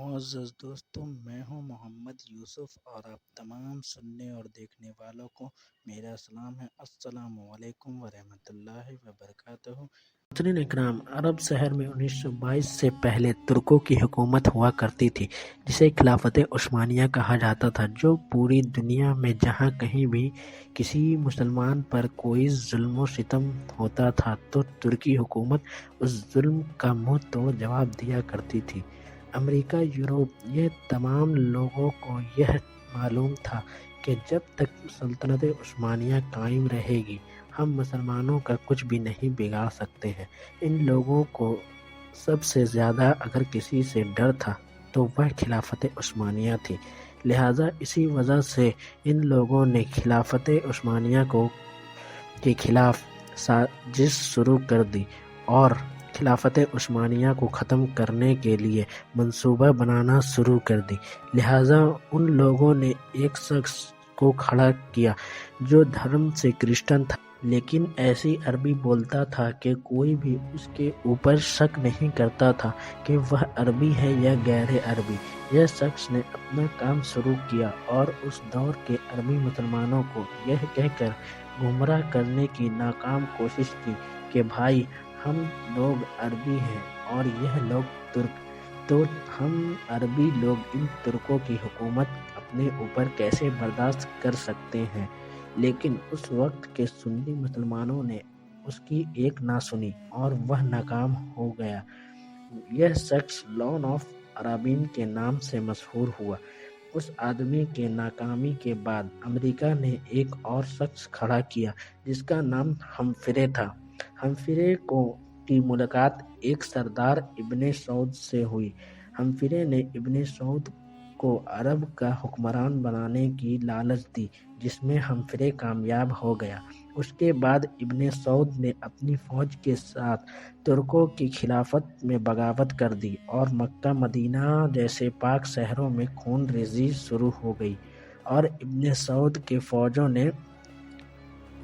معزز دوستوں، میں ہوں محمد یوسف اور آپ تمام سننے اور دیکھنے والوں کو میرا سلام ہے۔ السلام علیکم ورحمۃ اللہ وبرکاتہ۔ ناظرین اکرام، عرب شہر میں 1922 سے پہلے ترکوں کی حکومت ہوا کرتی تھی، جسے خلافت عثمانیہ کہا جاتا تھا، جو پوری دنیا میں جہاں کہیں بھی کسی مسلمان پر کوئی ظلم و ستم ہوتا تھا تو ترکی حکومت اس ظلم کا منہ توڑ جواب دیا کرتی تھی۔ امریکہ، یورپ، یہ تمام لوگوں کو یہ معلوم تھا کہ جب تک سلطنت عثمانیہ قائم رہے گی، ہم مسلمانوں کا کچھ بھی نہیں بگاڑ سکتے ہیں۔ ان لوگوں کو سب سے زیادہ اگر کسی سے ڈر تھا تو وہ خلافت عثمانیہ تھی، لہٰذا اسی وجہ سے ان لوگوں نے خلافت عثمانیہ کے خلاف سازش شروع کر دی اور خلافت عثمانیہ کو ختم کرنے کے لیے منصوبہ بنانا شروع کر دی۔ لہٰذا ان لوگوں نے ایک شخص کو کھڑا کیا جو دھرم سے کرسچن تھا، لیکن ایسی عربی بولتا تھا کہ کوئی بھی اس کے اوپر شک نہیں کرتا تھا کہ وہ عربی ہے یا غیر عربی۔ یہ شخص نے اپنا کام شروع کیا اور اس دور کے عربی مسلمانوں کو یہ کہہ کر گمراہ کرنے کی ناکام کوشش کی کہ بھائی، ہم لوگ عربی ہیں اور یہ لوگ ترک، تو ہم عربی لوگ ان ترکوں کی حکومت اپنے اوپر کیسے برداشت کر سکتے ہیں۔ لیکن اس وقت کے سنی مسلمانوں نے اس کی ایک نہ سنی اور وہ ناکام ہو گیا۔ یہ شخص لان آف عرابین کے نام سے مشہور ہوا۔ اس آدمی کے ناکامی کے بعد امریکہ نے ایک اور شخص کھڑا کیا جس کا نام ہمفرے تھا۔ ہمفرے کی ملاقات ایک سردار ابن سعود سے ہوئی۔ ہمفرے نے ابن سعود کو عرب کا حکمران بنانے کی لالچ دی، جس میں ہمفرے کامیاب ہو گیا۔ اس کے بعد ابن سعود نے اپنی فوج کے ساتھ ترکوں کی خلافت میں بغاوت کر دی اور مکہ مدینہ جیسے پاک شہروں میں خون ریزی شروع ہو گئی اور ابن سعود کے فوجوں نے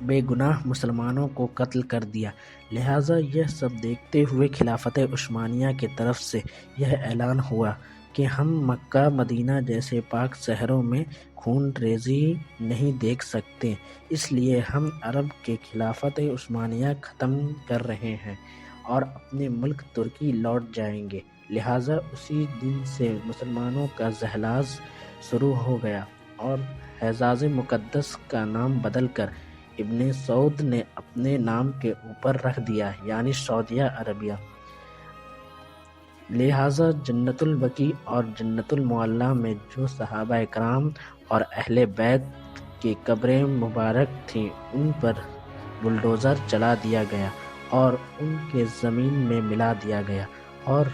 بے گناہ مسلمانوں کو قتل کر دیا۔ لہٰذا یہ سب دیکھتے ہوئے خلافت عثمانیہ کی طرف سے یہ اعلان ہوا کہ ہم مکہ مدینہ جیسے پاک شہروں میں خون ریزی نہیں دیکھ سکتے، اس لیے ہم عرب کے خلافت عثمانیہ ختم کر رہے ہیں اور اپنے ملک ترکی لوٹ جائیں گے۔ لہٰذا اسی دن سے مسلمانوں کا حجاز شروع ہو گیا اور حجاز مقدس کا نام بدل کر ابن سعود نے اپنے نام کے اوپر رکھ دیا، یعنی سعودیہ عربیہ۔ لہٰذا جنت البقیع اور جنت المعلیٰ میں جو صحابہ کرام اور اہل بیت کی قبریں مبارک تھیں، ان پر بلڈوزر چلا دیا گیا اور ان کے زمین میں ملا دیا گیا، اور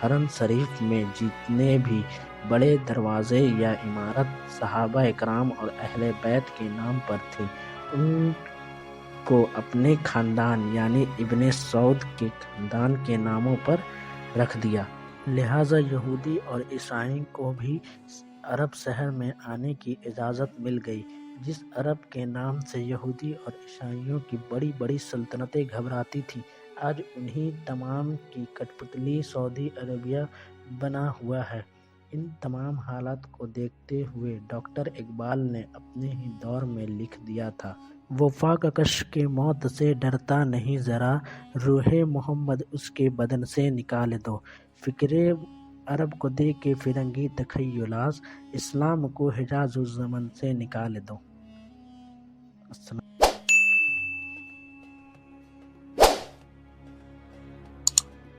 حرم شریف میں جتنے بھی بڑے دروازے یا عمارت صحابہ کرام اور اہل بیت کے نام پر تھے، ان کو اپنے خاندان یعنی ابن سعود کے خاندان کے ناموں پر رکھ دیا۔ لہٰذا یہودی اور عیسائی کو بھی عرب شہر میں آنے کی اجازت مل گئی۔ جس عرب کے نام سے یہودی اور عیسائیوں کی بڑی بڑی سلطنتیں گھبراتی تھیں، آج انہی تمام کی کٹھ پتلی سعودی عربیہ بنا ہوا ہے۔ ان تمام حالات کو دیکھتے ہوئے ڈاکٹر اقبال نے اپنے ہی دور میں لکھ دیا تھا: وفا کا کش کے موت سے ڈرتا نہیں ذرا، روح محمد اس کے بدن سے نکال دو، فکرے عرب کو دے کے فرنگی تخیلات، اسلام کو حجاز الزمن سے نکال دو۔ السلام